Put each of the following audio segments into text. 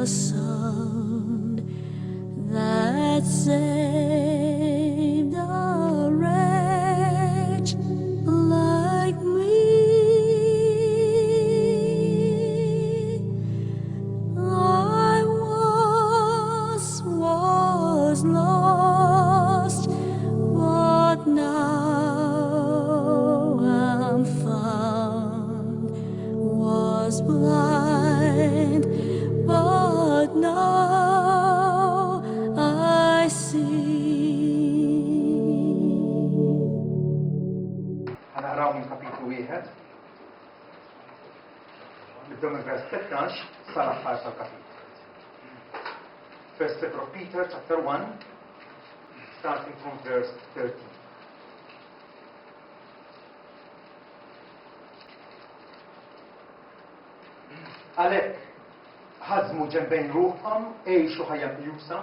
sound that saved a wretch like me. I once was lost, but now I'm found. Was blind, but now I see. هنقراو من كابيتل 1 نبدأ من verse 13 صار آخر الكابيتل. First letter of Peter, chapter 1, starting from verse 13. Għalhekk ħażmu ġenbejn ruħkom għejxu ħajja bjusa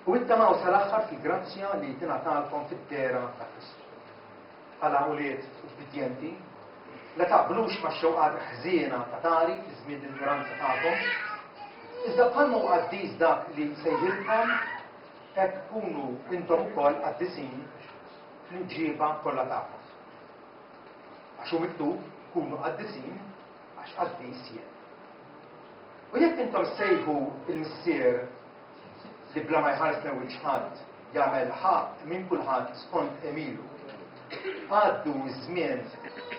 u ittamaw sal-aħħar fil-grazzja li tingħatalkom fid-dera ta' Kristu. Bħala ulied ubbidjenti, la taqblux max-xewqat ħżiena ta' tari fi żmien l-ignoranza tagħkom, iżda bħalma għaddiż dak li sejjilkom hekk kunu intom ukoll qaddisin fl-imġiba kollha tagħkom. Għax hu miktub kunu qaddisin għax qaddis jien. U jekk intom sejħu il-missier li bla ma jħares l-ewwel ħadd jagħmel ħadd minn kulħadd skont emilu, għaddu ż-żmien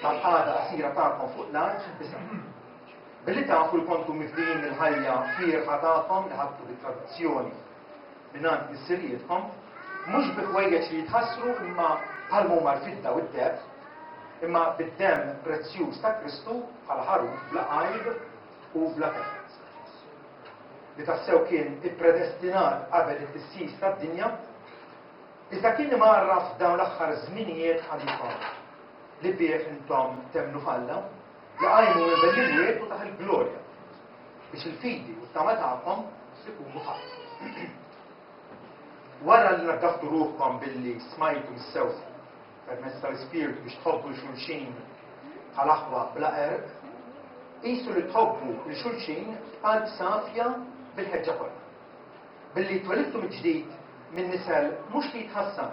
tal-qagħda qasira tagħkom fuq l-art biża'. Billi tafu li kontu mifdijin il-ħajja firħa tagħkom li ħadtu bit-tradizzjoni mingħand missirietkom, mhux bi ħwejjeġ li jitħassru imma bħal huma l-fidda u d-deb, imma bid-demm prezzjuż ta' Kristu bħal ħaruf bla qajb u bla kefet. Li tassew kien ippredestinat qabel it-tissis tad-dinja, iżda kien imarraf f'dawn l-aħħar żminijiet ħalikom li bih intom temnu falla, li qajmu minn bel-imwiet u taħ il-glorja biex il-fidi u t-tama tagħkom ikunu ħadd. Wara li naddaftu ruħkom billi smajtu mis-sewt permezz tal-Ispirtu biex tħobbu l-xulxin bħal-aħwa bla qerb, qisu li tħobbu l-xulxin b'qalb safja bil-ħeġġa kollha. Billi twelidtu mill-ġdid minn nisel mhux li jitħassan,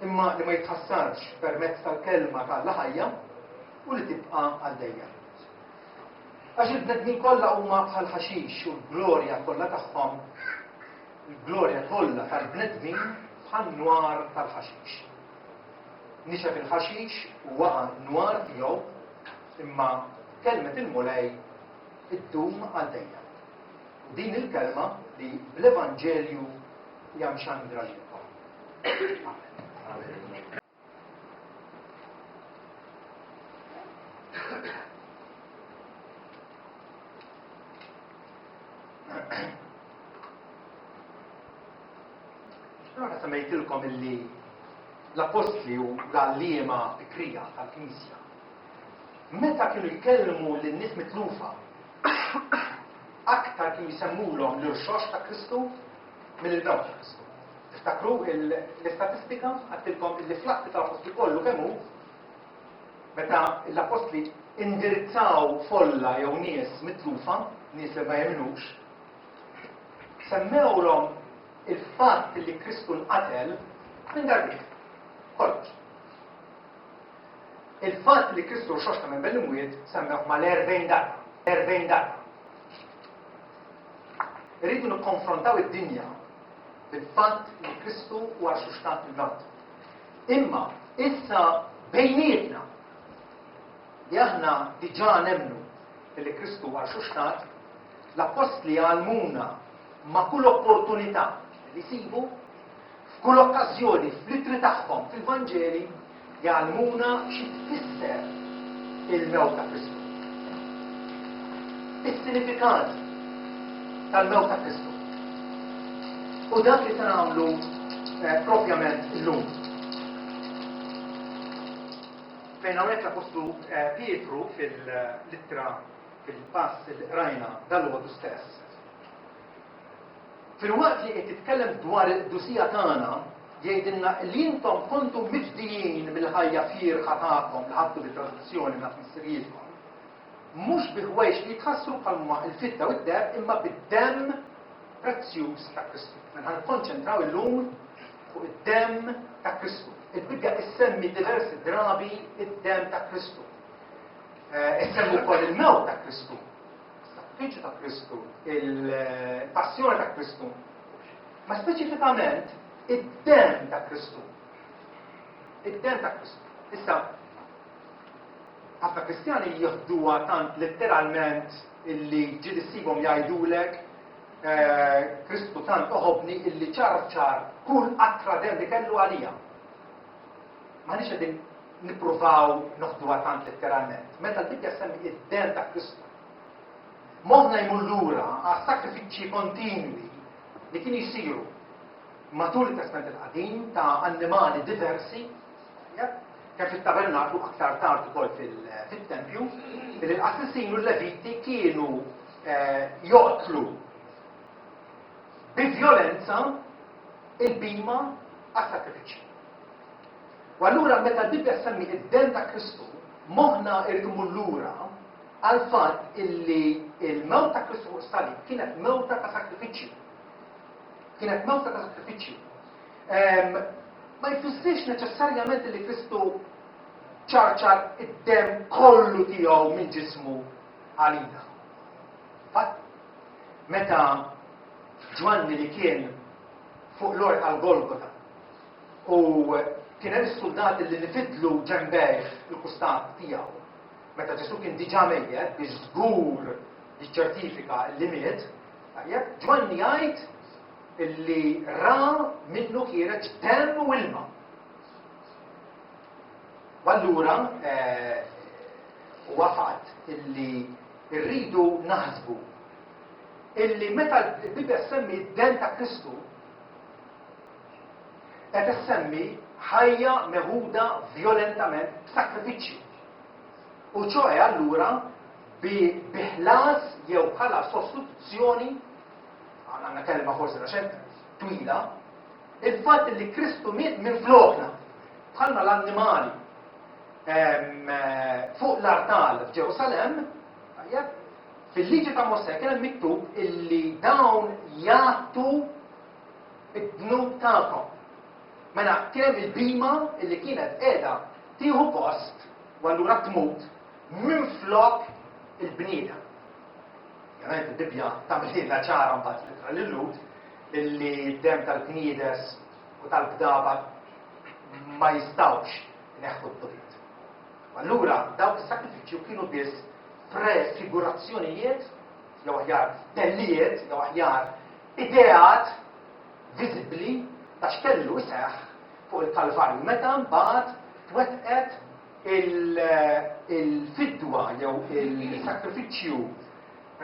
imma li ma jitħassarx permezz tal-kelma tal-ħajja u li tibqa' għaddejja. Għax il-bnedmin kollha huma bħal ħaxix u l-glorja kollha tagħhom, il-glorja kollha tal-bnedmin bħal nwar tal-ħaxix. Nixef il-ħaxix u waqa' nwar tiegħu imma kelmet il-mulej iddum għaddejja. U din il-kelma li bl-Evanġelju hija mxandra lilkom. Amen. Allora semmejtilkom illi l-apostli u l-allima bikrija tal-Knisja meta kienu jkellmu lin-nies mitlufa aktar kienu jsemmulhom l-irxox ta' Kristu mill-mewt ta' Kristu. Tiftakru l-istatistika għattilkom illi fl-atti tal-apostli kollu kemm hu meta l-apostli indirizzaw folla jew nies mitlufa, nies li ma jemnux, semmewlhom il-fatt li Kristu nqatel minn darbit. Kollox. Il-fatt li Kristu xoxta minn bel-imwiet semmewh mal-40 darba. 40 darba. Irridu nikkonfrontaw id-dinja bil-fatt li Kristu huwa xuxtat il-mewt. Imma issa bejnietna li aħna diġà nemnu li Kristu huwa xuxtat, l-apostli għalmuna ma' kull opportunità li jsibu f'kull okkażjoni fl-ittri tagħhom fil-Vanġeli jgħalmuna xi tfisser il-mewt ta' Kristu. Is-sinifikat tal-mewt ta' Kristu. U dak li se nagħmlu propjament illum. Fejn hawnhekk l-Apostlu Pietru fil-littra fil-pass li qrajna dal-għodu stess. Fil-waqt li qed titkellem dwar id-dusija tagħna jgħidilna li intom kontum mifdijin mill-ħajja firħa tagħkom li ħadtu bit-tradizzjoni minn missirietkom. mhux bi ħwejx li jitħassru bħalma il-fidda u d-deb imma bid-dem prezzjuż ta' Kristu. Ħan konċentraw illum fuq id-dem ta' Kristu. Il-Bibja issemmi diversi drabi id-dem ta' Kristu. Issemmi wkoll il-mewt ta' Kristu, il-sakrifiċċju ta' Kristu, il-passjoni ta' Kristu, ma speċifikament id-dem ta' Kristu. Id-dem ta' Kristu. Issa, ħafna Kristjani jieħduha tant letteralment illi ġieli ssibhom jgħidulek Kristu tant oħobni illi ċar kull qatra dem li kellu għalija. M'għandix qegħdin nippruvaw noħduha tant letteralment. Meta l-Bibja semmi id-dem ta' Kristu. Moħħna jmur lura għas sakrifiċċji kontinwi li kienu jsiru matul it-Testament il-Qadim ta' annimali diversi, kien fit-tabernaklu aktar tard ukoll fit-Tempju, li l-qassisin u l-Leviti kienu joqtlu bi-vjolenza il-bima għas-sakrifiċċju. U allura meta l-Bibja semmi id-dem ta' Kristu, moħħna irid imur lura għal fatt illi il-mewt ta' Kristu fuq is-salib kienet mewta ta' sakrifiċċju. Kienet mewta ta' sakrifiċċju. Ma jfissirx neċessarjament li Kristu ċarċar id-dem kollu tiegħu minn ġismu għalina. Fatt, meta Ġwanni li kien fuq l-ort għal-Golgota u kien hemm is-soldati li nifidlu ġembejh il-kustat tiegħu. Meta Ġesu kien diġà mejjed biex żgur jiċċertifika li miet, Ġwanni jgħid illi ra minnu kienet dem u ilma. U allura huwa fatt illi rridu naħsbu illi meta l-Bibja semmi d-dem ta' Kristu qed issemmi ħajja meħuda vjolentament b'sakrifiċċju. U ċoe allura bi ħlas jew bħala sostituzzjoni għandna kelma forsi raxent twila, il-fatt li Kristu miet minn flokna bħalma l-annimali fuq l-artal f'Ġerusalemm, fil-liġi ta' Mosè kien hemm miktub illi dawn jagħtu id-dnub tagħhom. Mela kien hemm il-bima illi kienet qiegħda tieħu post u allura tmut minflok il-bniedem. Ovvjament il-Bibja tagħmilha ċara mbagħad litra lil-Lut illi d-dem tal-bniedes u tal-bdaba ma jistgħux ineħħu d-duriet. Allura dawk is-sakrifiċċju kienu biss prefigurazzjonijiet, jew aħjar tellijiet, jew aħjar ideat viżibbli ta' x'kellu jseħħ fuq il-Kalvarju. Meta mbagħad twettqet il-fidwa jew il-sakrifiċċju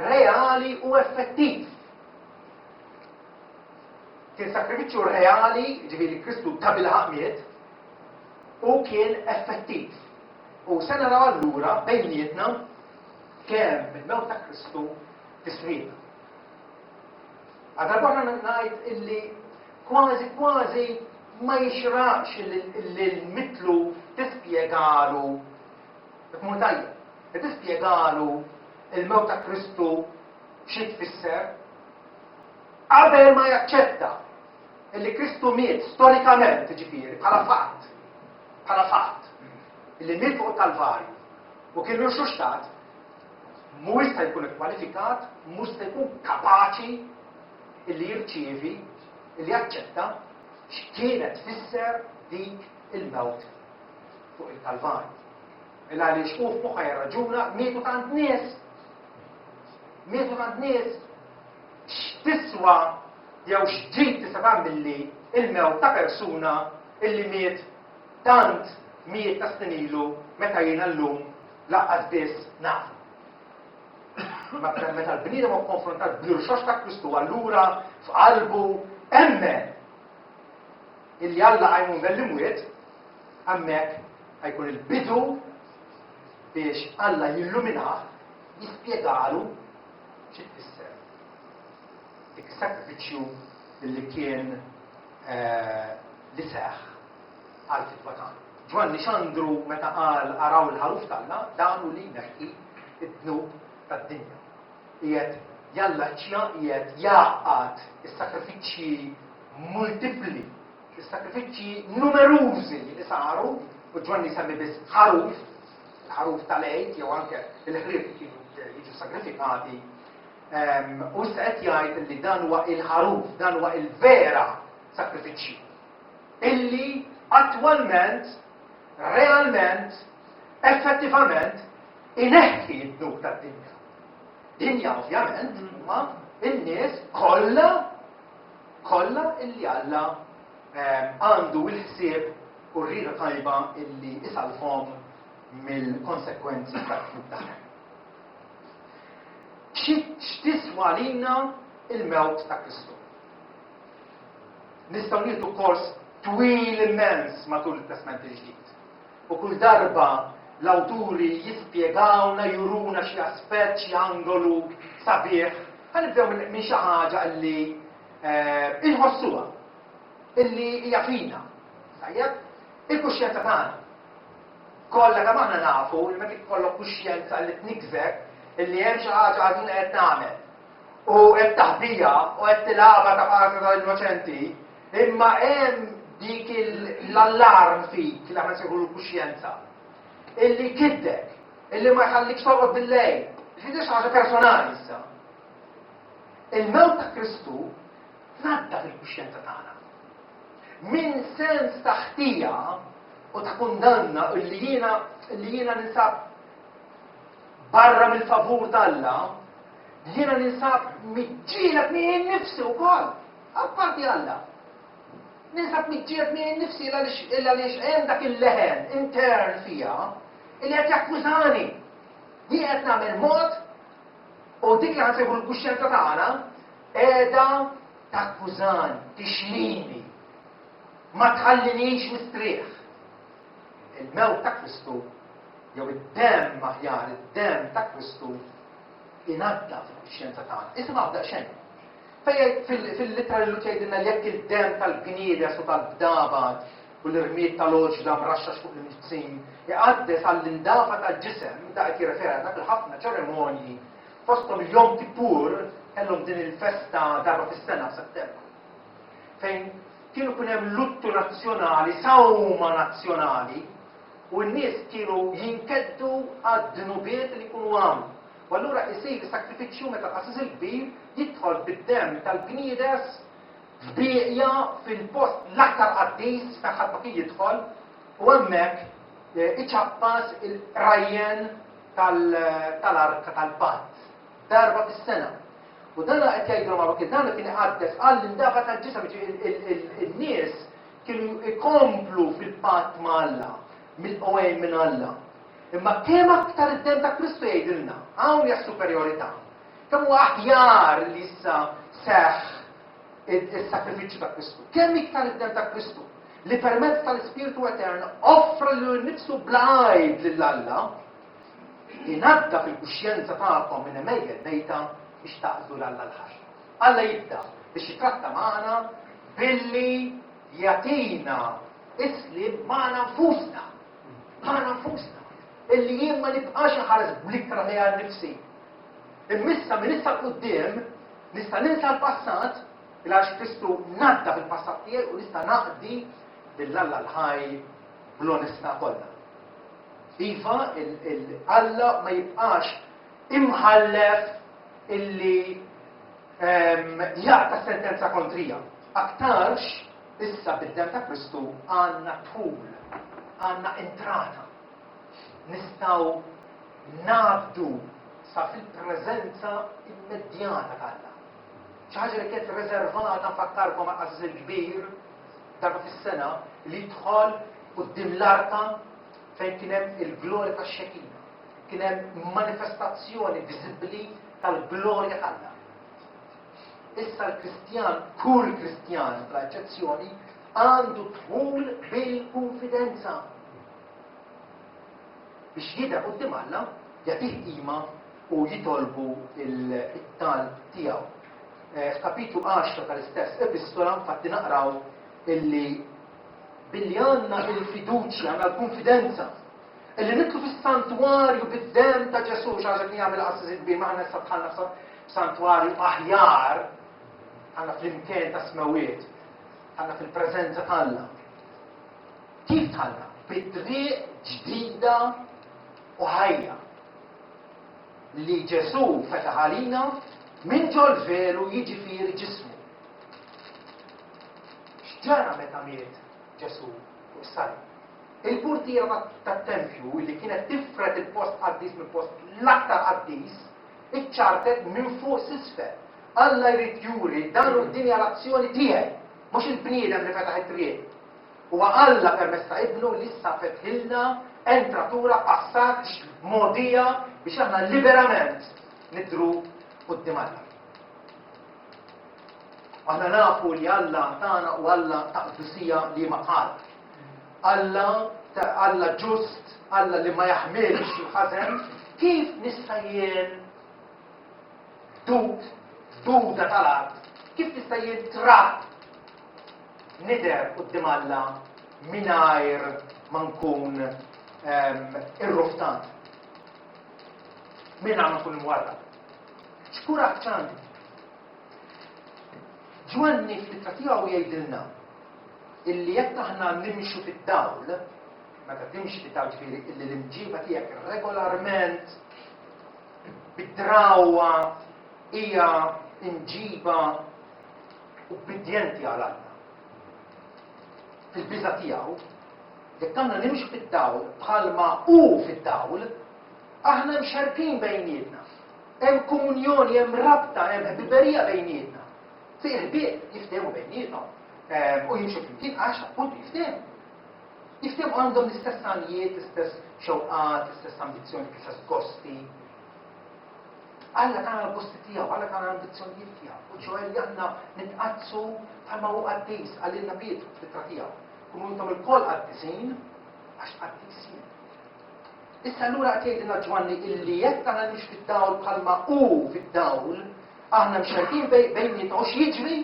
reali u effettiv. Kien sakrifiċċju reali, ġifieri Kristu ta' bilħaq miet, u kien effettiv. U se naraw allura bejnietna kemm il-mewt ta' Kristu tiswita. Għadarbara ngħid illi kważi ma jixraqx il-mitlu tispjegalu ikun tajjeb, tispjegalu il-mewt ta' Kristu xi tfisser qabel ma jaċċetta illi Kristu miet storikament ġifieri bħala fatt illi miet fuq il-Kalvarju u kien xulxtat mhux se jkun ikkwalifikat, mhux se jkun kapaċi illi jirċievi, illi jaċċetta x'kienet tfisser dik il-mewt fuq il-Kalvarju. Illa għaliex hu f'moħħa jirraġuna mietu tant nies. Mietu tant nies x'tiswa jew x'ġid tista' tagħmilli il-mewt ta' persuna illi miet tant miet ta' stenilu meta jiena llum laqqas biss naf. Meta l-bniedem huwa konfrontat bil-rxox ta' Kristu allura f'qalbu emmen illi Alla għajmu mill-imwiet hemmhekk ħajkun il-bidu biex Alla jilluminah jispjegalu xi tfisser. Dik is-sakrifiċċju illi kien li seħħ għal-fitwa tagħna. Ġwanni Xandru meta qal araw il-ħaruf tagħna danu li neħki id-dnub tad-dinja. Qiegħed jallaċċja, qiegħed jgħaqqad is-sakrifiċċji multipli, is-sakrifiċċji numerużi li saru, u Ġwanni semmi biss ħaruf, il-ħaruf tal-għejd jew anke il-ħrief kienu jiġu sagrifikati. U issa qed jgħid li dan huwa il-ħaruf, dan huwa il-vera sakrifiċċju. Illi attwalment, realment, effettivament ineħħi d-dnub tad-dinja. Dinja ovvjament huma n-nies kollha illi Alla għandu l-ħsieb u rrida tajba illi isalfhom mill-konsekwenzi tad-dnub tagħhom. X'tiswa lilna il-mewt ta' Kristu? Nistgħu nieħdu kors twil immens matul it-Testament il-Ġdid. U kull darba l-awturi jispjegawna, juruna xi aspett, xi angolu sabiħ. Ħanibdew minn xi ħaġa li inħossuha, illi hija fina. Tajjeb, il-kuxjenza tagħna. Kollha kemm aħna nafu li meta tkollok kuxjenza li tnikżek illi hemm xi ħaġa ħażina qed tagħmel. U qed taħbija u qed tilagħba ta' parti tal-innoċenti, imma hemm dik l-allarm fik li aħna nsejħu l-kuxjenza. Illi kiddek, illi ma jħallikx toqgħod bil-lejl. Ġifieri xi ħaġa personali issa. Il-mewt ta' Kristu tnadda fil-kuxjenza tagħna. Min sens ta' ħtija u ta' kundanna illi jiena ninsab barra mill-favur d'Alla, jiena ninsab miġġieled minn nifsi wkoll, apparti Alla. Ninsab miġġieled minn nifsi illa għaliex hemm dak il-leħen intern fija illi qed jakkużani. Jien qed nagħmel mod u dik li ħansejħu l-kuxjenza tagħna qiegħda takkużani, tixlini, ma tħallinix mistrieħ. Il-mewt ta' Kristu jew id-demm aħjar, id-demm ta' Kristu inadda fil-kuxjenza tagħna. Isimgħu daqsxejn. Fejn fil-littra li tgħidilna li jekk il-demm tal-bniedes u tal-bdabad u l-irmiet tal-oġda mraxxax fuq il-mizzin iqaddes għall-indafa tal-ġisem, da qed jirrefera dak il-ħafna ċeremonji fosthom il-Jom Kippur kellhom din il-festa darba fis-sena f'Settembru. Fejn kienu kien hemm luttu nazzjonali, sawma nazzjonali, u n-nies kienu jinkeddu għad-dnubiet li jkunu għamlu. U allura jsir sakrifiċċju meta l-qasis il-kbir jidħol bid-demm tal-bniedes f'bieqja fil-post l-aktar qaddis fejn ħadd ma kien jidħol u hemmhekk iċappas il-rajjen tal-arka tal-patt darba fis-sena. U dan qed jgħidu ma' kien dan kien iqaddes għall-indafa tal-ġisem in-nies kienu ikomplu fil-patt ma' Alla, mill-qowejn minn Alla. Imma kemm aktar id-demm ta' Kristu jgħidilna, hawn hija superjorità. Kemm huwa aħjar li issa seħħ is-sakrifiċċju ta' Kristu. Kemm iktar id-demm ta' Kristu li permezz tal-Ispiritu Etern offra lilu nnifsu bl-għajd lill-Alla inadda fil-kuxjenza tagħkom minn emejjed mejta biex taqdu l-Alla l-ħaxra. Alla jibda biex jitratta magħna billi jagħtina islib magħna nfusna. Magħna nfusna. Illi jien ma nibqax inħares bl-iktar ħejja nnifsi. Immissa minn issa l-qudiem nista' ninsa l-passat għax Kristu nadda fil-passat tiegħi u nista' naqdi bil-Alla l-ħaj bl-onestà kollha. Iva, Alla ma jibqax imħallef illi jaqta sentenza kontrija. Aktarx issa bid-demm ta' Kristu għandna tħul, għandna entrata. Nistgħu ngħaddu sa fil-preżenza immedjata tagħna. Xi ħaġa li kienet riservata nfakkarkom ma' qasis il-kbir darba fis-sena li jidħol quddiem l-arka fejn kien hemm il-glorja tax-Xekina. Kien hemm manifestazzjoni viżibbli tal-glorja tagħna. Issa l-Kristjan, kull Kristjan bla eċċezzjoni, għandu dħul bil-konfidenza. Biex jidher quddiem Alla jagħtih qima u jitolbu it-talb tiegħu. F'kapitlu 10 tal-istess epistola infatti naqraw illi billi għandna il-fiduċja, għandna l-konfidenza اللي ندخل في السانتواريو بالدم تا ġesu xaġa kien jagħmel qasas kbir ma aħna issa dħalna f'santwarju aħjar għandna fl-imkien ta' smawiet għandna fil-preżenza tagħna. Kif tħallna? Bit-triq ġdida u ħajja li ġesu fetaħ għalina minn ġol veru jiġifieri ġismu. X'ġara meta miet ġesu fuq is-salib? Il-portiera tat-tempju li kienet tifret il-post qaddis mill-post l-aktar qaddis iċċartet minn fuq s'isfel. Alla jrid juri dan d-dinja l-azzjoni tiegħi, mhux il-bniedem li fetaħ it-triq. Huwa Alla permezz ta' ibnu li issa fetħilna entratura passaġġ mogħdija biex aħna liberament nidhru quddiem Alla. Aħna nafu li Alla tagħna u Alla ta' qdusija li ma qal. Alla ġust, Alla li ma jaħmilx il-ħażen, kif nista' jien duda tal-art, kif nista' jien trapp nider quddiem Alla mingħajr ma nkun irruftan. Mingħajr ma nkun imwarrab. Xkura ċandi. Ġwanni fl-ittra tiegħu jgħidilna illi jekk aħna nimxu fid-dawl, meta timxi fid-dawl ġifieri illi l-imġiba tiegħek regolarment bid-drawwa hija imġiba ubbidjenti għal Alla. Fil-biża tiegħu, jekk aħna nimxu fid-dawl bħalma hu fid-dawl, aħna mxarkin bejnietna. Hemm komunjoni, hemm rabta, hemm ħbiberija bejnietna. Fi ħbieb jiftehmu bejniethom. U jimxu flimkien għax appuntu jiftehmu. Jiftehmu għandhom l-istess għanijiet, l-istess xewqat, l-istess ambizzjoni, l-istess gosti. Alla kan l-gosti tiegħu, Alla kan l-ambizzjonijiet tiegħu. U ċoħe li aħna nitqazzu bħalma hu qaddis għalilna Pietru fl-ittra tiegħu. Kunu intom il-koll qaddisin għax qaddisin. Issa allura qed jgħidilna Ġwanni illi jekk aħna nix fid-dawl bħalma hu fid-dawl, aħna mxarkin bejnietna u x'jiġri?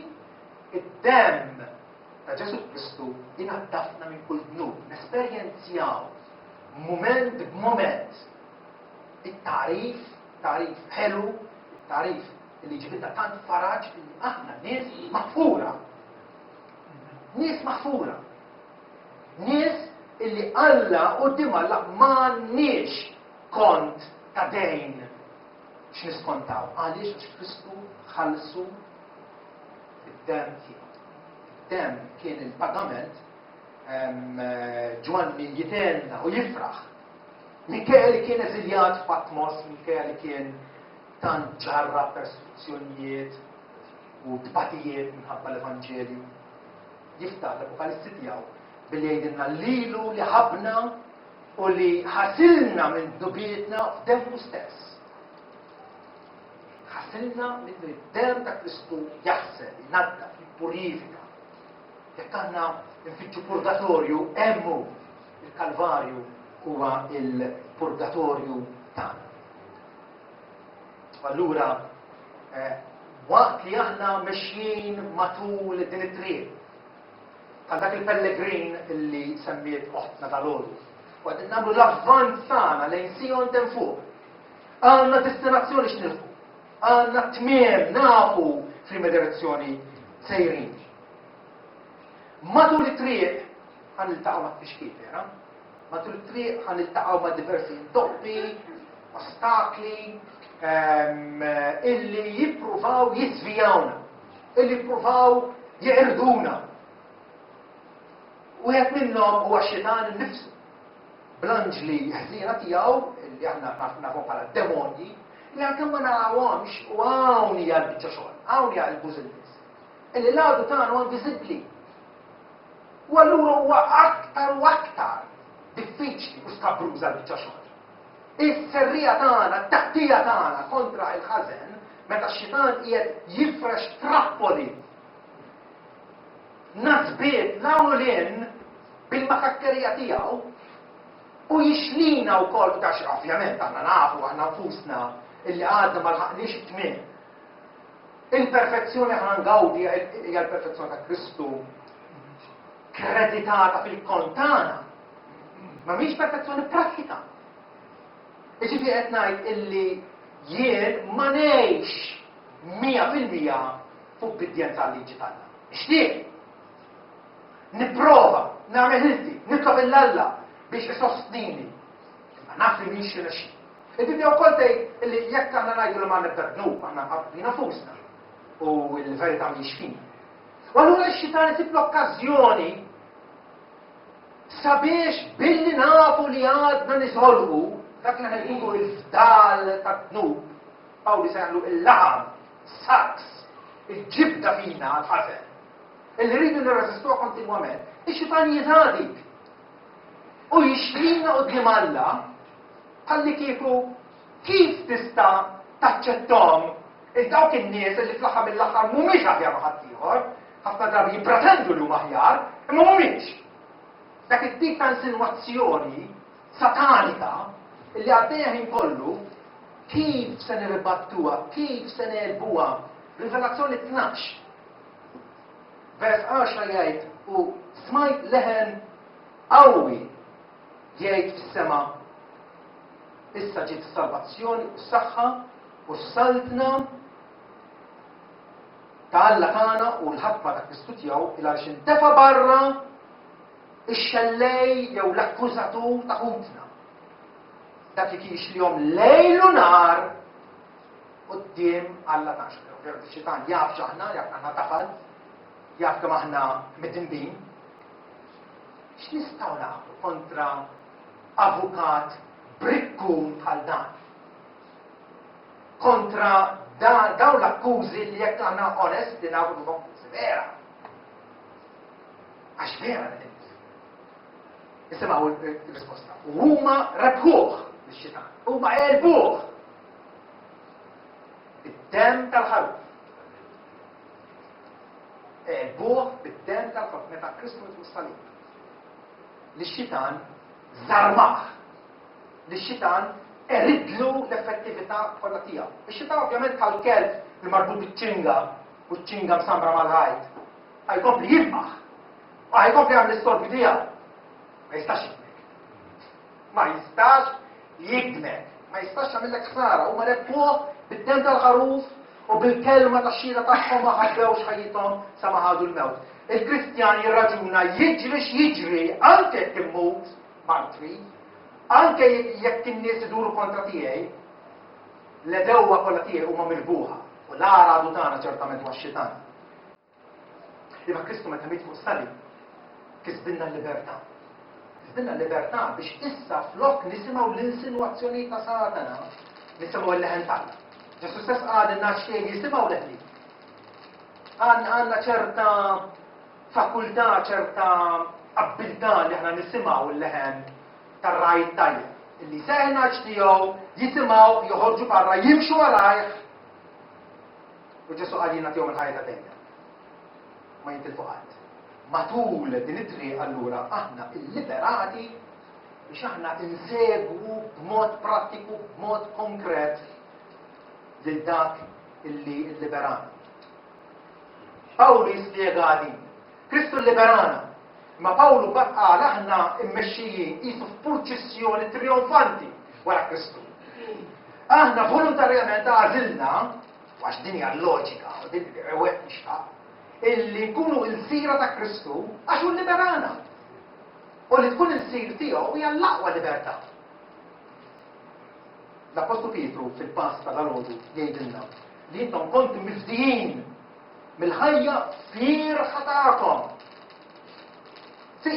Id-demm ta' Ġesu Kristu inaddafna minn kull dnub, nesperjenzjaw mument b'mument it-tarif ħelu, it-tarif li ġibidna tant faraġ li aħna nies maħfura. Nies maħfura. Nies illi Alla quddiem Alla m'għandniex kont ta' dejn x'niskontaw. Għaliex għax Kristu ħallsu id-demm tiegħu. Id-demm kien il-pagament Ġwanni jitenna u jifraħ. Minkejja kien eżiljat f'Patmos, minkejja kien tant ġarra persekuzzjonijiet u tbatijiet minħabba l-Evanġelju. Jiftaħ l-Apokalissi tiegħu billi jgħidilna lilu li ħabna u li ħasilna minn dubietna f'demmu stess. Ħasilna minn id-dem ta' Kristu jaħsel, jnaddaf, jippurifika. Jekk għandna nfittxu purgatorju, hemmu il-Kalvarju huwa il-purgatorju tagħna. Allura waqt li aħna mexjin matul din it-triq għal dak il-pellegrin illi semmiet oħtna tal-għodu. Għad nagħmlu l-avvanz tagħna lejn Sion ten fuq. Għandna destinazzjoni x'nilħu. Għandna tmiem nafu f'liema direzzjoni sejrin. Matul it-triq ħaniltaqgħu mat-tixkil vera. Matul it-triq ħaniltaqgħu ma' diversi doppi, ostakli, illi jippruvaw jisvijawna, illi jippruvaw jiqirduna. U għet minnom huwa x-xitan innifsu. Blanġli ħżina tiegħu, illi aħna nafhom bħala demonji, li għankem ma narawhomx u hawn hija l-biċċa xogħol, hawn hija l-bużilnis. Illi l-għadu tagħna huwa inviżibbli. U allura huwa aktar u aktar diffiċli u skabruża l-biċċa xogħol. Is-serrija tagħna, t-taħtija tagħna kontra l-ħażen, meta x-xitan qiegħed jifrex trappoli nazbiet l-għawlin bil-makakkerija tiegħu u jixlina wkoll b'dax ovvjament aħna nafu aħna nfusna illi għadna ma lħaqniex it-tmiem. Il-perfezzjoni aħna ngawdi hija l-perfezzjoni ta' Kristu kreditata fil-kontana Ma mhix perfezzjoni pratika. Iġifieri qed ngħid illi jien ma ngħix 100% fuq bidjenza għal-liġi tagħna. Nixtieq. Nipprova, nagħmel ħilti, nitlob il-Alla biex isostnini. Ma naf li mhix xi. Il-Bibja wkoll tgħid illi jekk aħna ngħidu li ma nibdlu, aħna qabbina fusna u l-verità mhix fina. U allura x-xitan isib l-okkażjoni sabiex billi nafu li għadna nisolħu dak li ħajkunu il-fdal tat-tnub, Pawli sejħlu il-laħam, saks, il-ġibda fina għal-ħazen, illi rridu nirreżistuha kontinwament, ix-xitan jiżadik. U jixtrina qudiem Alla bħalli kif tista' taċċettom il-dawk in-nies li fl-aħħar mill-aħħar mhumiex aħjar ma' ħadd ieħor, ħafna drabi jippretendu li huma aħjar, imma mhumiex. Dak it-tip ta' insinuazzjoni satanika li għaddejja ħin kollu, kif se nirribattuha, kif se nelbuha. Rivelazzjoni 12. Vers 10 jgħid u smajt leħen qawwi jgħid fis-sema issa ġiet is-salvazzjoni u s-saħħa u s-saltna ta' Alla tagħna u l-ħatma ta' Kristu tiegħu il għaliex intefa' barra ix-xellej jew l-akkużatur ta' ħutna. Dak li kiexlihom lejl u nar quddiem Alla tagħna. Xitan jaf x'aħna, jaf aħna tafal, jaf kemm aħna mid-dinbin. X'nistgħu nagħmlu kontra avukat brikkun bħal dan? Kontra dawn l-akkużi li jekk aħna onesti nagħmlu konkużi vera. Għax vera Nisimgħu il-risposta. Huma rebħuh bix-xitan. Huma qelbuh. Bid-dem tal-ħaruf. Qelbuh bid-dem tal-ħaruf meta Kristu mitwassalih. Lix-xitan żarmah. Lix-xitan eridlu l-effettività kollha tiegħu. Ix-xitan ovvjament tal-kelb li marbut biċ-ċinga u ċ-ċinga msambra mal-ħajt. Ħajkompli jibbaħ. U ħajkompli jagħmel l-istorbi tiegħu. Ma jistax jibnek. Ma jistax jibnek. Ma jistax jagħmellek ħsara. Huma rebħuh bid-dem tal-ħaruf u bil-kelma tax-xhieda tagħhom ma ħabbewx ħajjithom sa ma ħadu l-mewt. Il-Kristjan jirraġuna jiġri x'jiġri anke jekk immut martri, anke jekk in-nies iduru kontra tiegħi, l-edewwa kollha tiegħi huma mirbuħa u l-ara għadu tagħna ċertament huwa x-xitan. Imma Kristu meta miet fuq s-salib kisbinna l-libertà. Kisbinna l-libertà biex issa flok nisimgħu l-insinuazzjoni ta' Satana, nisimgħu l-leħen tagħna. Ġesu stess għadilna xejn jisimgħu leħni. Għandna ċerta fakultà, ċerta abilità li aħna nisimgħu l-leħen tar-rajt tajjeb. Illi seħna tiegħu jisimgħu joħorġu barra jimxu warajh. U Ġesu għalina tihom il-ħajja dejja. Ma jintilfu qatt. Matul din it-triq allura aħna illiberati biex aħna insegwu b'mod prattiku, b'mod konkret lil dak illi liberana. Pawlu jispjega din. Kristu liberana. Ma Pawlu qal aħna mmexxijin qisu f'purċissjoni trionfanti wara Kristu. Aħna volontarjament għażilna għax din hija loġika u din wieħed nixtaq illi nkunu l-sira ta' Kristu għax hu liberana. U li tkun il-sir tiegħu hija l-aqwa libertà. L-Apostlu Pietru fil-pass ta' dalodu jgħidilna li intom kontu mifdijin mill-ħajja firħa tagħkom. Si,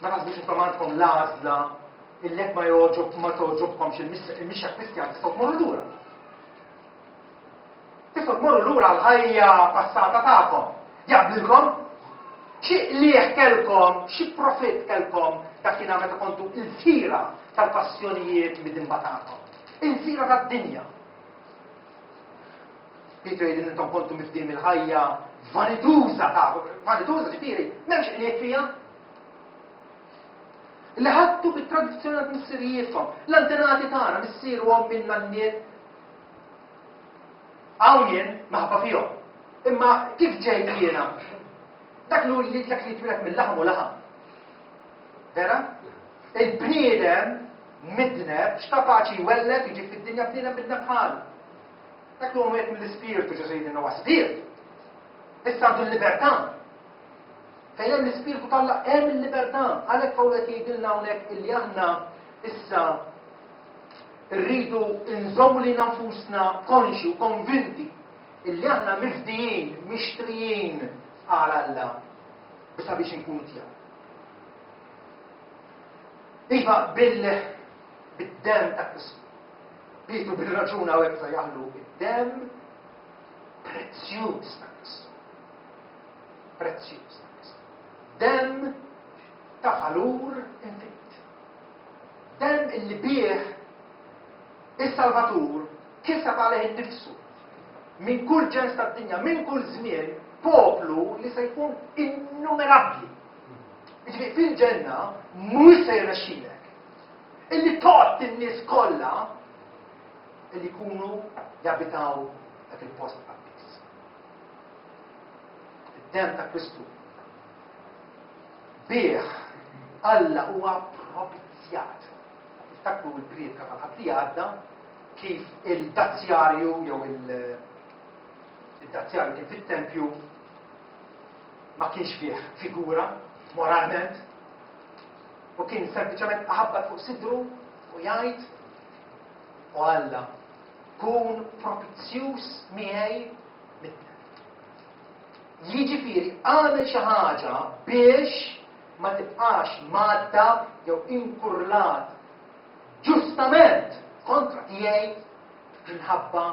ma nasbux intom għandkom l-għażla illi ma toġobkomx il-mixja Kristjan tistgħu tmorru lura. Tistgħu tmorru lura l-ħajja passata tagħkom. Jaqblilkom xi lieħ kellkom, xi profitt kellkom dak kien meta kontu il-sira tal-passjonijiet mid-imba tagħkom. Il-sira tad-dinja. Pietru jgħidin intom kontu mifdiem il-ħajja vanituża tagħkom. Vanituża ġifieri, m'hemmx qiegħed fiha. Li ħadtu bit-tradizzjoni mis-sirijietkom, l-antenati tagħna missierhom minn n-nies hawn jien maħba fihom. Imma kif ġejt jiena? Dak li twilet mill-laħam u laħam. Vera? Il-bniedem midneb x'kapaċi jwellet jiġi fid-dinja bniedem midneb bħal. Dak li għet mill-ispirtu ġa jgħidilna huwa spirit. Issa għandu l-libertà. Fejn hemm l-ispirtu talla hemm il-libertà. Għalhekk Pawlet jgħidilna hawnhekk illi aħna issa rridu nżommu li nfusna konxi u konvinti illi aħna mifdijin, mixtrijin għal Alla sabiex inkunu tiegħu. Iva bil-dem ta' Kristu. Bitu bil-raġuna u eksa jaħlu id-dem prezzjuż ta' Kristu. Prezzjuż ta' Kristu. Dem ta' valur infinit. Dem illi bieħ il-Salvatur kisab għaleh innifsu minn kull ġens ta' dinja, minn kull żmien, poplu li se jkun innumerabbli. Jiġifieri fil-ġenna mhux se jirnexxielek. Illi tot in-nies kollha illi jkunu jabitaw dak il-post qaddis. Id-dem ta' Kristu bih Alla huwa propizzjat. Iftakru l-priedka tal-ħadd li għadda kif il-dazzjarju jew il-dazzjarju kien fit-tempju ma kienx fih figura moralment u kien sempliċement aħabbat fuq sidru u jgħid u Alla kun propizzjuż miegħi mitna. Jiġifieri għamel xi ħaġa biex ma tibqax madda jew inkurlat ġustament kontra tiegħi minħabba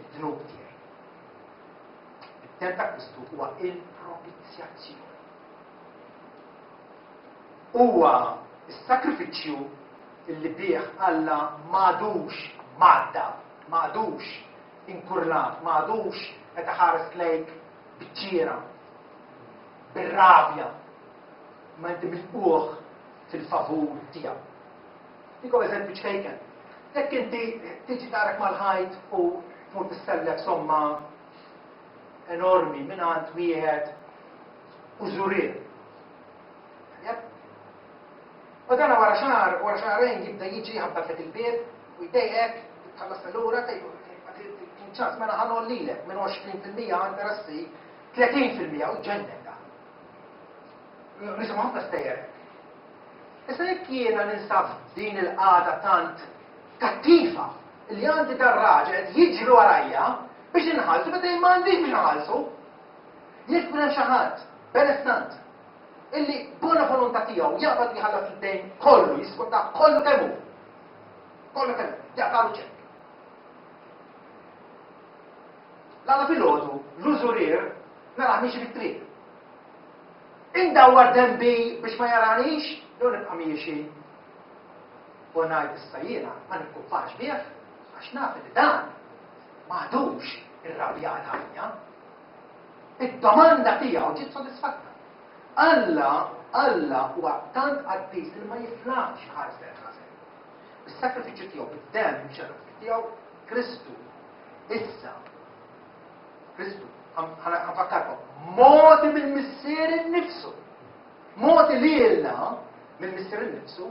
id-dnub tiegħi. Id-dem ta' Kristu huwa il-propizzjazzjoni. Huwa s-sakrifiċċju illi bih Alla m'għadux madda, m'għadux inkurlat, m'għadux qed iħares lejk biċċiera, bir-rabja, ma inti milquh fil-favur tiegħu. Dikom eżempju ċkejken. Jekk inti tiġi tarek mal-ħajt u tmur tistellek somma enormi minn għand wieħed użurir. U dan wara xahrejn jibda jiġi ħabbatlek il-bit u jdejjek tħallas l-ura ċans mela ħanollilek minn 20% interessi 30% u ġennek da. Nisimgħu ħafna stejjerek. Issa jekk jiena ninsab din il-qagħda tant kattifa li għandi dar-raġel qed jiġri warajja biex inħallsu meta m'għandix biex inħallsu. Jekk kien hemm xi ħadd benestant illi bona volontà tiegħu jaqbad li ħallas id-dejn kollu jiskunta kollu kemm hu. Kollu kemm jaqtalu ċekk. L-għala fil-ħodu, l-użurier naraħ miexi fit-triq. Indawwar dembi biex ma jaranix, jew nibqa' miexi u ngħid issa jiena ma nikkumpax bih għax naf li dan m'għadux irrabjat ħafna. Id-domanda tiegħu ġiet sodisfatta. Alla huwa tant qaddis li ma jiflax ħares lejn ħażen. Bis-sakrifiċċju tiegħu bid-dem tiegħu Kristu issa Kristu, għanfakkarkom, moti mill-missier innifsu. Moti li jilna mill-missier innifsu.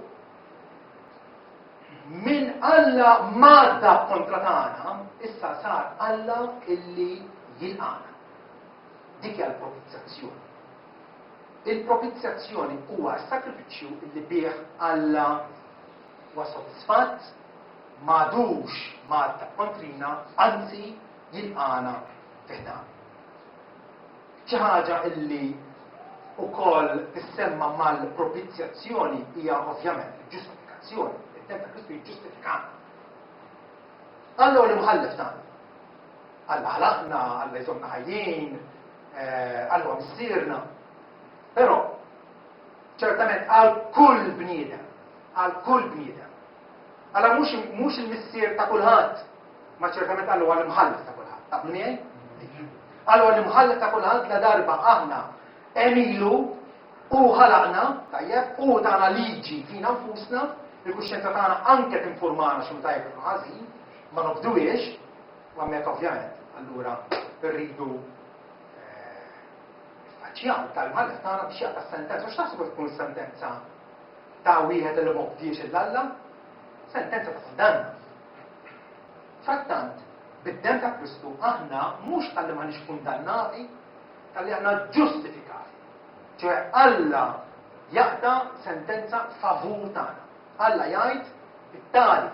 Min Alla madda kontra tagħna, issa sar Alla illi jilqana. Dik hija l-propizzazzjoni. Il-propizzazzjoni huwa s-sakrifiċċju illi bih Alla huwa sodisfatt, m'għadux madda kontrina, anzi jilqana fiħdan. Xi ħaġa illi wkoll tissemma mal-propizjazzjoni hija ovvjament il-ġustifikazzjoni. Id-dem ta' Kristu jiġġustifikana. Alla li mħallef tagħna. Alla ħlaqna, Alla jżommna ħajjin, Alla missierna. Però ċertament għal kull bniedem, għal kull bniedem. Alla mhux il-missier ta' kulħadd, ma ċertament Alla huwa l-imħallef ta' kulħadd. Taqblu miegħi? Allora li mħallet ta' kulħadd la darba aħna emilu u ħalaqna, tajjeb, u tagħna liġi fina nfusna, il-kuxjenza tagħna anke tinformana x'inhu tajjeb u ħażin, ma nobduhiex, u hemmhekk ovvjament, allura rridu ċjan tal-ħalef tagħna biex jaqta' sentenza. X'taħsbu tkun sentenza ta' wieħed li m'obbdiex il-Alla? Sentenza ta' kundanna. Frattant, bid-dem ta' Kristu aħna mhux tal-li m'aħniex kundannati, tal-li aħna ġustifikati. ċoe Alla jaqta' sentenza favur tagħna. Alla jgħid it-tali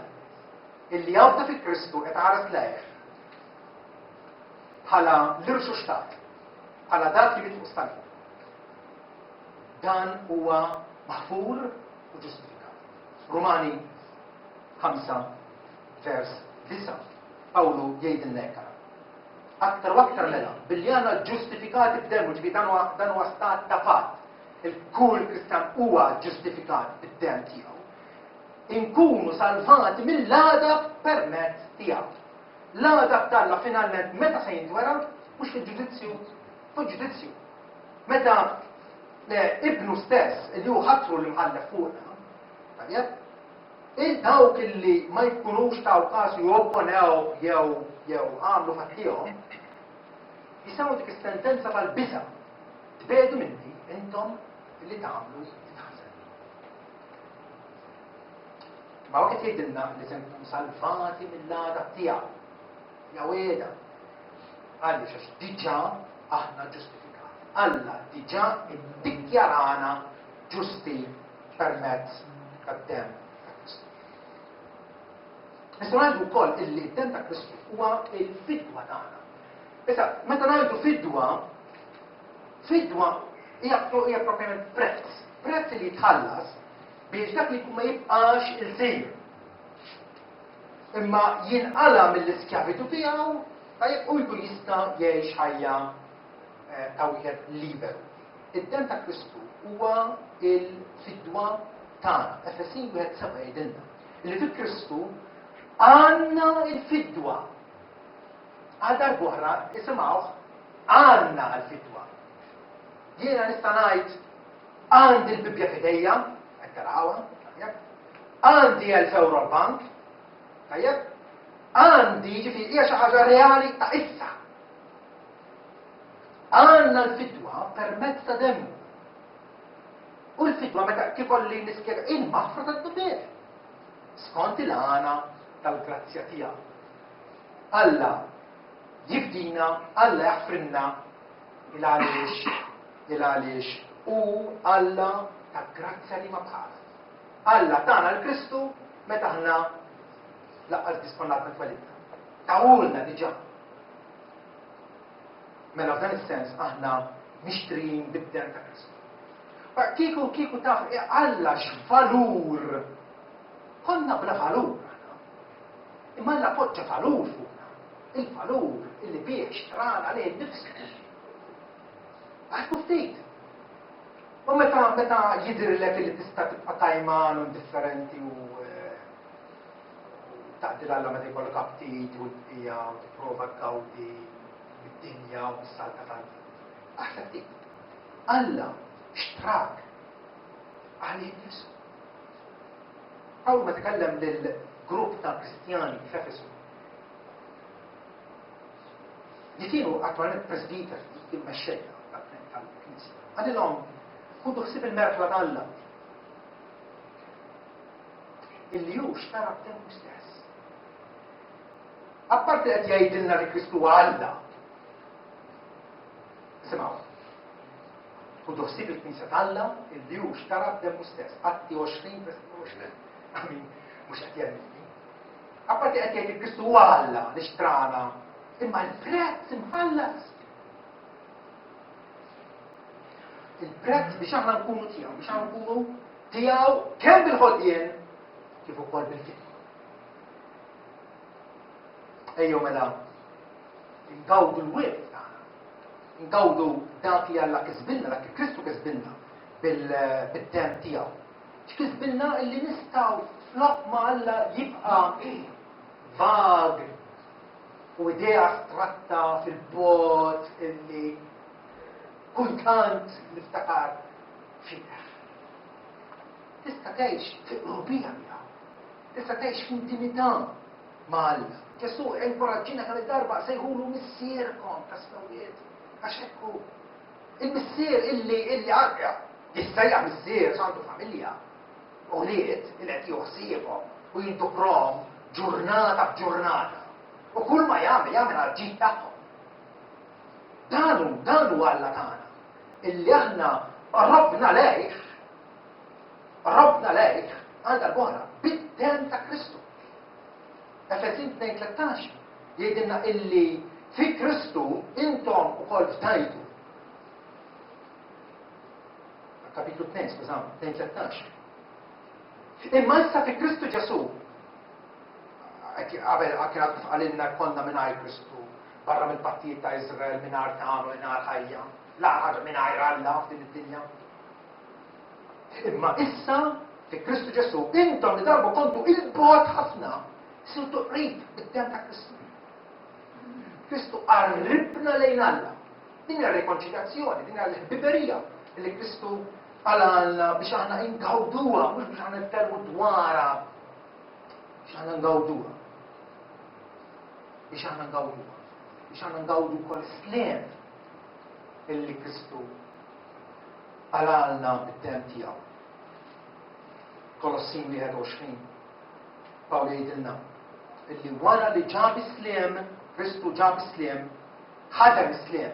illi jabda fi Kristu qed ħares lejh bħala l-irxu xtat, bħala dak li bitqu stani. Dan huwa maħfur u ġustifikat. Romani 5 vers 9 Pawlu jgħidilna hekk. Aktar u aktar mela, billi għandna ġustifikati b'demmu, ġifi dan huwa stat ta' fatt. Il-kull Kristan huwa ġustifikat bid-dem tiegħu. Inkunu salvati mill-għada permezz tiegħu. L-għada b'Alla finalment meta se jintwera mhux fil-ġudizzju, fil-ġudizzju. Meta ibnu stess li hu ħatru li mħallef fuqna, tajjeb? Il-dawk illi ma jkunux taw kasu jopponew jew għamlu fattihom, jisaw dik is-sentenza tal-biża. Tbedu minni intom li tagħmlu ma waqt jgħidilna li se nkunu salvati mill-għada tiegħu. Jew għeda. Għaliex għax diġà aħna ġustifikati. Alla diġà iddikjarana ġusti permezz tad-dem ta' Kristu. Nistgħu ngħidu wkoll illi d-dem ta' Kristu huwa l-fidwa tagħna. Issa, meta ngħidu fidwa hija proprjament prezz li jitħallas biex dak li ma jibqax il-sir. Imma jinqala mill-iskjavitu tiegħu u jkun jista' jgħix ħajja ta' wieħed liberu. Id-dem ta' Kristu huwa il-fidwa tagħna. Efesin wieħed seba' jgħidilna li fi Kristu għandna il-fidwa. Għal darb'oħra isimgħuh għandna l-fidwa. Jiena nista' ngħid għandi l-Bibja f'idejja, tarawa, għandi 1000 euro l-bank, għandi ġifieri hija xi ħaġa reali ta' issa. Għandna l-fidwa permezz ta' demmu. U l-fidwa meta kif olli nispjega il-maħfra tad-dubier. Skont il-għana tal-grazzja tiegħu. Alla jifdina, Alla jaħfrinna il-għaliex u Alla ta' grazzja li ma bħal. Alla tagħna l-Kristu meta aħna laqqas disponnat twelidna. Tawulna diġà. Mela f'dan is-sens aħna mixtrin bid-dem ta' Kristu. Kieku taf Alla x'valur. Konna bla valur. Imma Alla poġġa valur fuqna. Il-valur illi bih xtrana għalih nnifsu. Għax ftit. U meta jidhirlek li tista' tibqa' tajman u indifferenti u taqdil Alla meta jkollok aptit u tbija u tipprova ggawdi bid-dinja u bis-salta tal-din. Aħseb dik. Alla xtrak għalih nifsu. Hawn ma tkellem lill-grupp ta' Kristjani f'Efesu. Li kienu attwalment presbiteri immexxejja tal-Knisja. Għalilhom kuntu ħsib il-merħla tal-Alla. Illi hu xtara b'demmu stess. Apparti qed jgħidilna li Kristu Alla. Simgħu. Kuntu ħsib il-Knisja tal-Alla illi hu xtara b'demmu stess. Atti 20 Amin, mhux qed jgħidilni. Apparti qed jgħid Kristu Alla li xtrana, imma l-prezz imħallas. Il-prezz biex aħna nkunu tiegħu, biex aħna nkunu tiegħu kemm bil-ħolqien kif ukoll bil-fidwa. Ejjew mela ngawdu l-wirt tagħna. Ngawdu dak li Alla kisbilna, dak li Kristu kisbilna bid-dem tiegħu. X'kisbilna illi nistgħu flok ma Alla jibqa' vag u idea astratta fil-bot illi kultant niftakar fideh. Tista' tgħix fi qrubija miegħu. Tista' tgħix f'intimità ma' Alla. Ġesu inkoraġġina kemm darba sejħulu missierkom ta' sfawwiet għax hekk hu. المسير اللي عرق يستريح مسير عنده فاميليا أولاد اللي يعطيه وصيبهم وينتقرام جورناتا بجورناتا وكل ما يعمل على الجيل تاعهم. دانو ولا كان اللي احنا قربنا لايك عند البهرة بالدم تاع كريستو. افسين 2:13 يدنا اللي في كريستو انتم وقال فتايتو. capitolo 2, scusate, 2:13. Imma issa fi Kristu Ġesu. Għakina għalinna konna minnaj Kristu, barra mill-partijiet ta' Izrael, minnar tagħnu, minnar ħajja, laħħar minnaj Alla f'din id-dinja. Imma issa fi Kristu Ġesu, intom li darbu kontu il-bot ħafna, siltu qrib bid-dem ta' Kristu. Kristu qarribna lejn Alla. Din hija rekonċiljazzjoni, din hija l-ħbiberija li Kristu għalanna biex aħna ingawduha, mhux biex aħna nitkelmu dwarha, biex aħna ngawduha. Biex aħna ngawdu kol slem illi Kristu għalanna bid-dem tiegħu. Kolossin 21 Pawl jgħidilna illi wara li ġab slem, Kristu ġab slem, ħadem slem.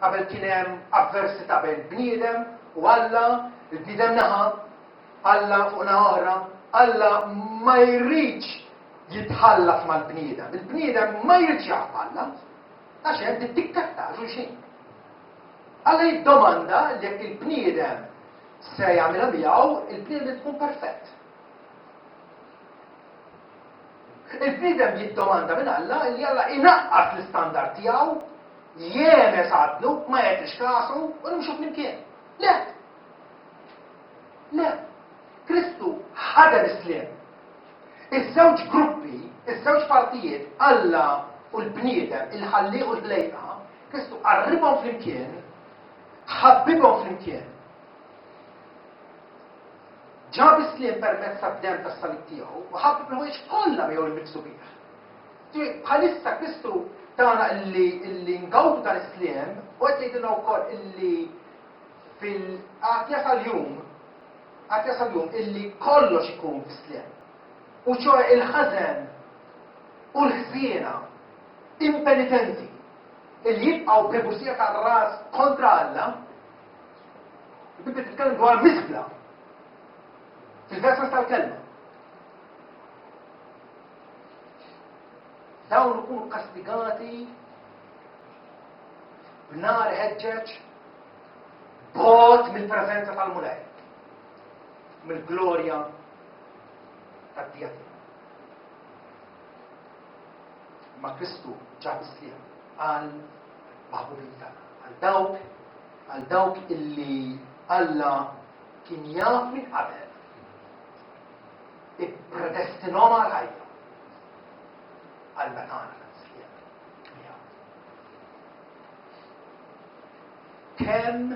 Qabel kien hemm avversità bejn bniedem u Alla, il-bniedem naħa, Alla fuq naħa, Alla ma jridx jitħallaf mal-bniedem. Il-bniedem ma jridx jaf Alla, għax hemm tittikkatta xulxin. Alla jiddomanda li jekk il-bniedem se jagħmilha miegħu, il-bniedem tkun perfett. Il-bniedem jiddomanda minn Alla li Alla inaqqas l-istandard tiegħu jemes għadlu, ma jgħetix kasu, u nimxu flimkien. Le. Kristu ħadem islem. Iż-żewġ gruppi, iż-żewġ partijiet, Alla u l-bniedem, il-ħalli u l-ħlejqa, Kristu qarribhom flimkien, ħabbibhom flimkien. Ġab islem permezz tad-dem tas-salib tiegħu u ħabbib il-ħwejjeġ kollha miegħu l-miksu bih. Bħalissa Kristu tana illi ngawdu dan islem u għet jgħidina wkoll illi fil-għatja sal-jum illi kollox ikun fl-islem. U ċoħe il-ħazen u l-ħżiena impenitenti illi jibqaw bebusija tal-ras kontra Alla, bibbi titkellem dwar mizbla fil-versans tal-kelma. Dawn ikunu kastigati b'nar ħeġġeġ bot mill-preżenza tal-Mulej, mill-glorja tad-Dijatija. Ma Kristu ġab isliem għal maħbubin tagħna, għal dawk illi Alla kien jaf minn qabel, ippredestinom għal ħajja. Għal-metana l-isliem. Kemm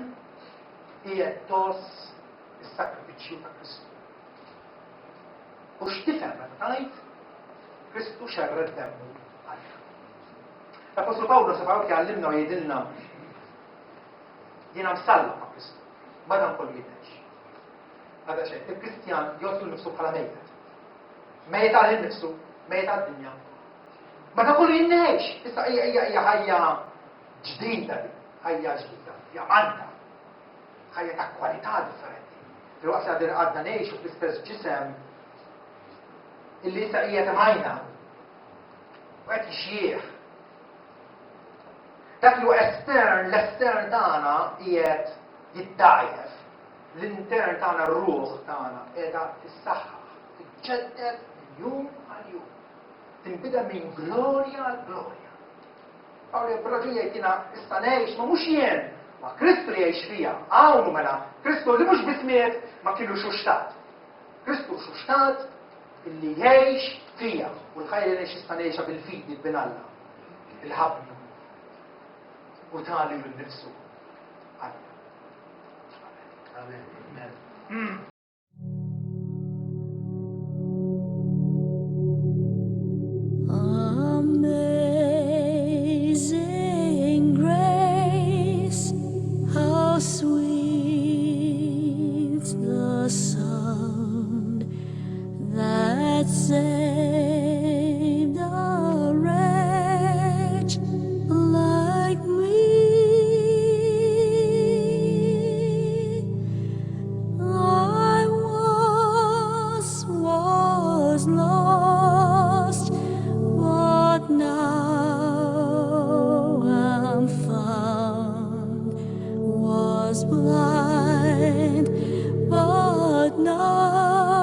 hija toss is-sakrifiċċju ta' Kristu. U x'tifhem meta ngħid Kristu xerred demmu għalha. L-Apostolu Pawlu sabgħu jgħallimna u jgħidilna jiena msalla ma' Kristu, madan kollu jidnex. Għadha xejn, il-Kristjan jgħodlu nnifsu bħala mejtet. Mejt għal innifsu, mejt għad-dinja. Ma da kollu jinneħx, issa hija ħajja ġdida, hija manta, ħajja ta' kwalità differenti. Fil-waqt li għadna ngħixu fl-istess ġisem illi issa hija temajna u qed jixjieħ. Dak li l-estern tagħna qiegħed jiddajjef, l-intern tagħna r-ruħ tagħna qiegħda tissaħħaħ, tiġġedded jum għal jum. Tinbida minn glorja għal glorja. Għawli b'raġun jgħidina issa ngħix ma mhux jien, ma Kristu li jgħix fija. Hawn mela, Kristu li mhux bismiet ma kienu xuxtat. Kristu xuxtat illi jgħix fija. U l-ħajja li ngħix issa ngħixha bil-fid nitbin Alla. Il-ħabnu. U tali l-nifsu. Amen. Amen. Amazing grace, was blind, but now